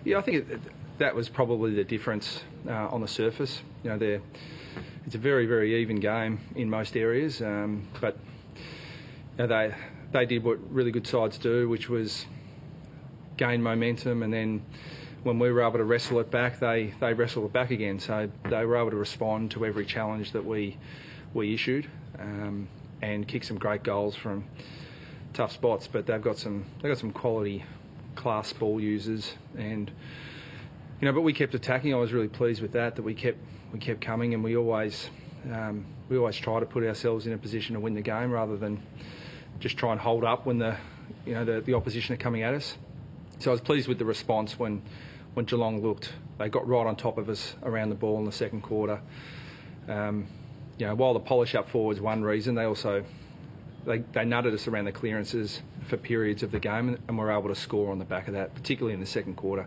Yeah, I think that was probably the difference on the surface. It's a very, very even game in most areas, but they did what really good sides do, which was gain momentum, and then when we were able to wrestle it back, they wrestled it back again. So they were able to respond to every challenge that we issued, and kick some great goals from tough spots. But they've got some quality class ball users, and but we kept attacking. I was really pleased with that we kept coming, and we always try to put ourselves in a position to win the game rather than just try and hold up when the opposition are coming at us. So I was pleased with the response when Geelong they got right on top of us around the ball in the second quarter. While the polish up forward is one reason, they also they nutted us around the clearances for periods of the game, and were able to score on the back of that, particularly in the second quarter.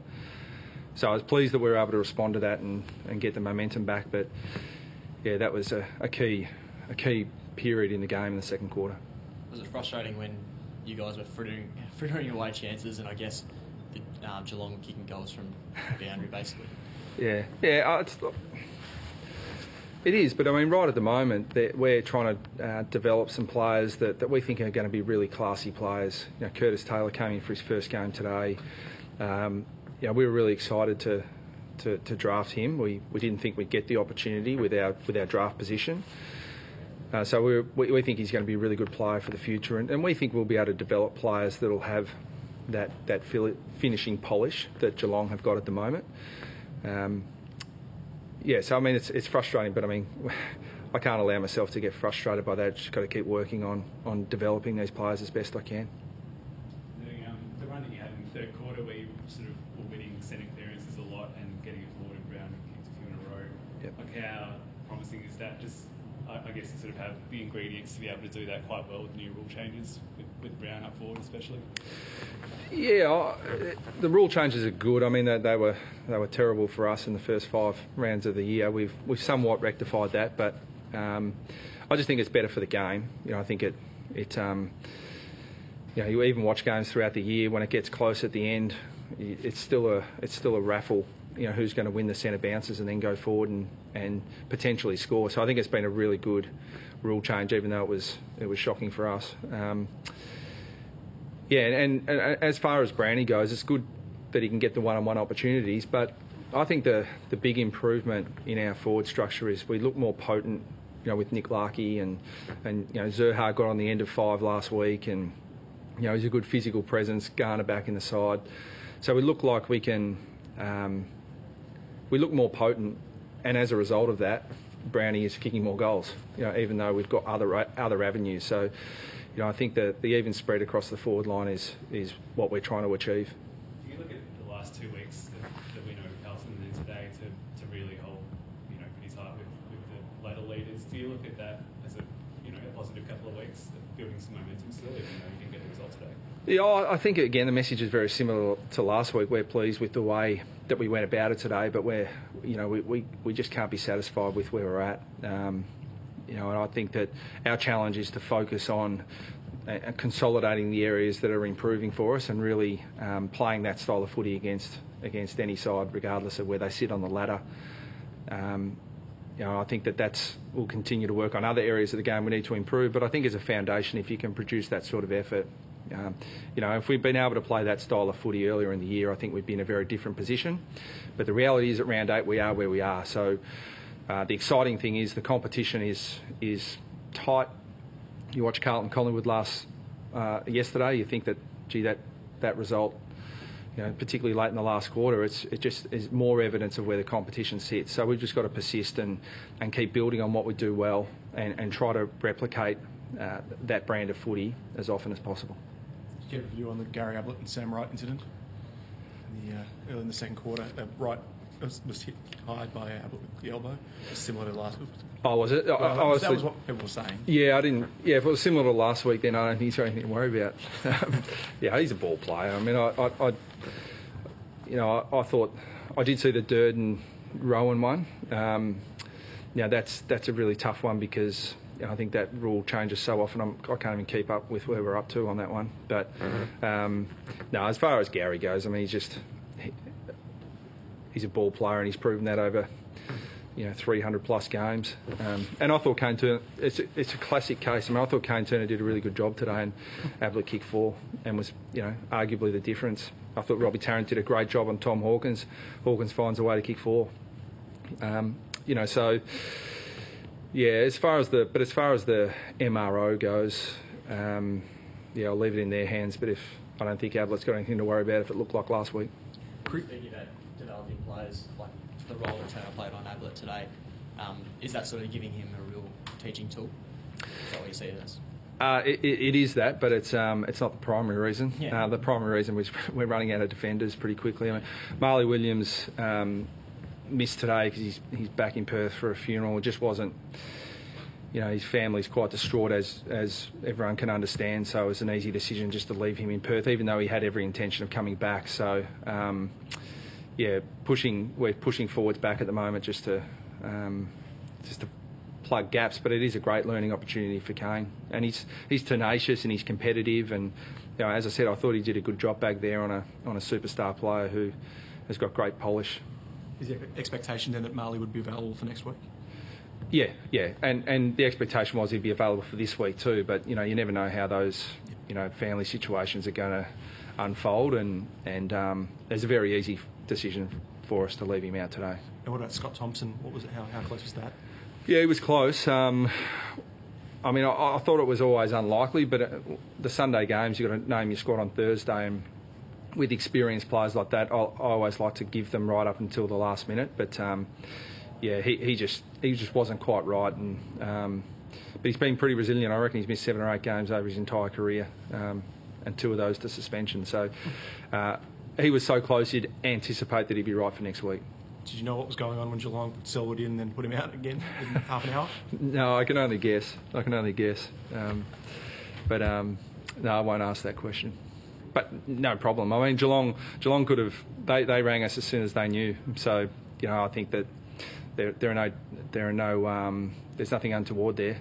So I was pleased that we were able to respond to that and get the momentum back. But yeah, that was a key period in the game in the second quarter. Was it frustrating when you guys were frittering away chances, and I guess the Geelong kicking goals from the boundary, basically? Yeah, it is. But I mean, right at the moment, we're trying to develop some players that we think are going to be really classy players. Curtis Taylor came in for his first game today. We were really excited to draft him. We didn't think we'd get the opportunity with our draft position. So we think he's going to be a really good player for the future, and we think we'll be able to develop players that'll have that finishing polish that Geelong have got at the moment. So I mean, it's frustrating, but I mean, I can't allow myself to get frustrated by that. Just got to keep working on developing these players as best I can. The run that you had in the third quarter, where you sort of were winning centre clearances a lot and getting it forward and ground and kicked a few in a row. Yep. Like, how promising is that? Just, I guess, to sort of have the ingredients to be able to do that quite well with new rule changes, with Brown up forward especially. Yeah, the rule changes are good. I mean, they were terrible for us in the first 5 rounds of the year. We've somewhat rectified that, but I just think it's better for the game. I think it you even watch games throughout the year. When it gets close at the end, it's still a raffle. Who's going to win the centre bounces and then go forward and potentially score. So I think it's been a really good rule change, even though it was shocking for us. And as far as Brownie goes, it's good that he can get the one-on-one opportunities, but I think the big improvement in our forward structure is we look more potent, with Nick Larkey and Zerha got on the end of 5 last week, and he's a good physical presence, Garner back in the side. So we look like we can, we look more potent, and as a result of that, Brownie is kicking more goals, even though we've got other avenues. So, I think that the even spread across the forward line is what we're trying to achieve. Do you look at the last 2 weeks that we know of Carlton and then today to really hold, pretty tight with the later leaders? Do you look at that as a positive couple of weeks, building some momentum still, even though you didn't get the result today? Yeah, I think again the message is very similar to last week. We're pleased with the way that we went about it today, but we just can't be satisfied with where we're at. And I think that our challenge is to focus on consolidating the areas that are improving for us, and really playing that style of footy against any side, regardless of where they sit on the ladder. I think that we'll continue to work on other areas of the game we need to improve, but I think as a foundation, if you can produce that sort of effort, if we'd been able to play that style of footy earlier in the year, I think we'd be in a very different position. But the reality is at round 8 we are where we are. So the exciting thing is the competition is tight. You watch Carlton Collingwood yesterday, you think that that result, particularly late in the last quarter, it just is more evidence of where the competition sits. So we've just got to persist and keep building on what we do well, and try to replicate that brand of footy as often as possible. Did you get a view on the Gary Ablett and Sam Wright incident early in the second quarter? Wright was hit hard by Ablett with the elbow, similar to last week. Oh, was it? That was what people were saying. Yeah, I didn't. Yeah, if it was similar to last week, then I don't think there's anything to worry about. Yeah, he's a ball player. I mean, I thought I did see the Durden Rowan one. That's a really tough one because I think that rule changes so often. I can't even keep up with where we're up to on that one. But no, as far as Gary goes, I mean, he's a ball player, and he's proven that over 300 plus games. And I thought Kane Turner, it's a classic case. I mean, I thought Kane Turner did a really good job today, and Ablett kicked 4 and was arguably the difference. I thought Robbie Tarrant did a great job on Tom Hawkins. Hawkins finds a way to kick 4. So yeah. As far as the MRO goes, I'll leave it in their hands. But I don't think Ablett's got anything to worry about if it looked like last week. Speaking about developing players, like the role that Turner played on Ablett today, is that sort of giving him a real teaching tool? Is that what you see it as? It is that, but it's not the primary reason. Yeah. The primary reason was we're running out of defenders pretty quickly. I mean, Marley Williams missed today because he's back in Perth for a funeral. It just wasn't. His family's quite distraught, as everyone can understand. So it was an easy decision just to leave him in Perth, even though he had every intention of coming back. So we're pushing forwards back at the moment just to plug gaps. But it is a great learning opportunity for Kane, and he's tenacious and he's competitive. And as I said, I thought he did a good job back there on a superstar player who has got great polish. Is the expectation then that Marley would be available for next week? Yeah, and the expectation was he'd be available for this week too. But you never know how those family situations are going to unfold, and there's a very easy decision for us to leave him out today. And what about Scott Thompson? What was it? How close was that? Yeah, he was close. I thought it was always unlikely, but the Sunday games, you've got to name your squad on Thursday, and with experienced players like that, I always like to give them right up until the last minute. But he just wasn't quite right, and but he's been pretty resilient. I reckon he's missed 7 or 8 games over his entire career, and 2 of those to suspension. So he was so close, you'd anticipate that he'd be right for next week. Did you know what was going on when Geelong put Selwood in and then put him out again in half an hour? No, I can only guess. But no, I won't ask that question. But no problem. I mean, Geelong could have. They rang us as soon as they knew. So I think that there's nothing untoward there.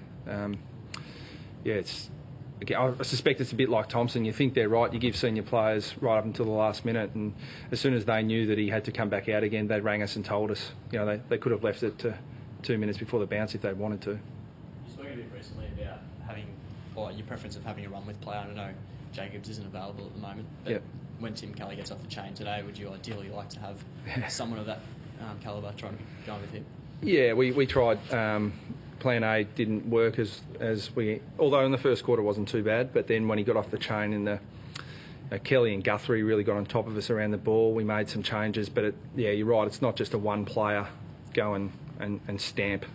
I suspect it's a bit like Thompson. You think they're right, you give senior players right up until the last minute, and as soon as they knew that he had to come back out again, they rang us and told us. They could have left it to 2 minutes before the bounce if they'd wanted to. You spoke a bit recently about your preference of having a run with player. I know Jacobs isn't available at the moment, but yep. When Tim Kelly gets off the chain today, would you ideally like to have someone of that calibre trying to go with him? Yeah, we tried. Plan A didn't work although in the first quarter wasn't too bad, but then when he got off the chain Kelly and Guthrie really got on top of us around the ball. We made some changes, but you're right, it's not just a one player go and stamp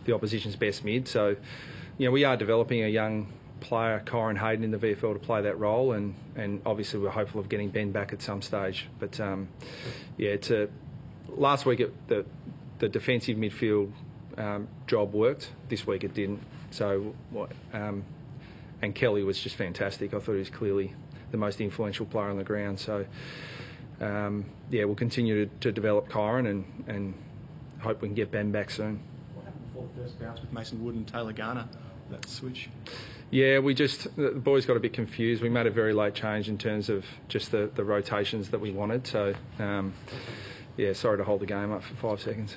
the opposition's best mid. So we are developing a young player, Kyron Hayden, in the VFL to play that role, and obviously we're hopeful of getting Ben back at some stage. But last week the defensive midfield job worked. This week it didn't. So, and Kelly was just fantastic. I thought he was clearly the most influential player on the ground. So, we'll continue to develop Kyron and hope we can get Ben back soon. What happened before the first bounce with Mason Wood and Taylor Garner? That switch? Yeah, the boys got a bit confused. We made a very late change in terms of just the rotations that we wanted. So, sorry to hold the game up for 5 seconds.